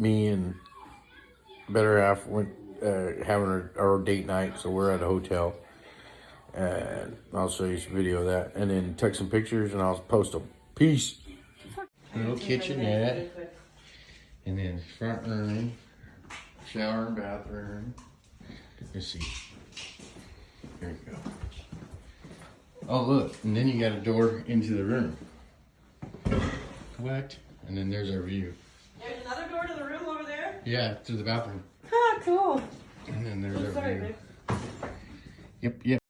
me and better half went having our date night, so we're at a hotel. And I'll show you some video of that, and then take some pictures, and I'll post them. Peace. Little kitchenette, and then front room, shower and bathroom. Let's see. There you go. Oh, look, and then you got a door into the room. What? And then there's our view. There's another door to the room over there? Yeah, to the bathroom. Ah, cool. And then there's Oh, our sorry, view. babe. Yep.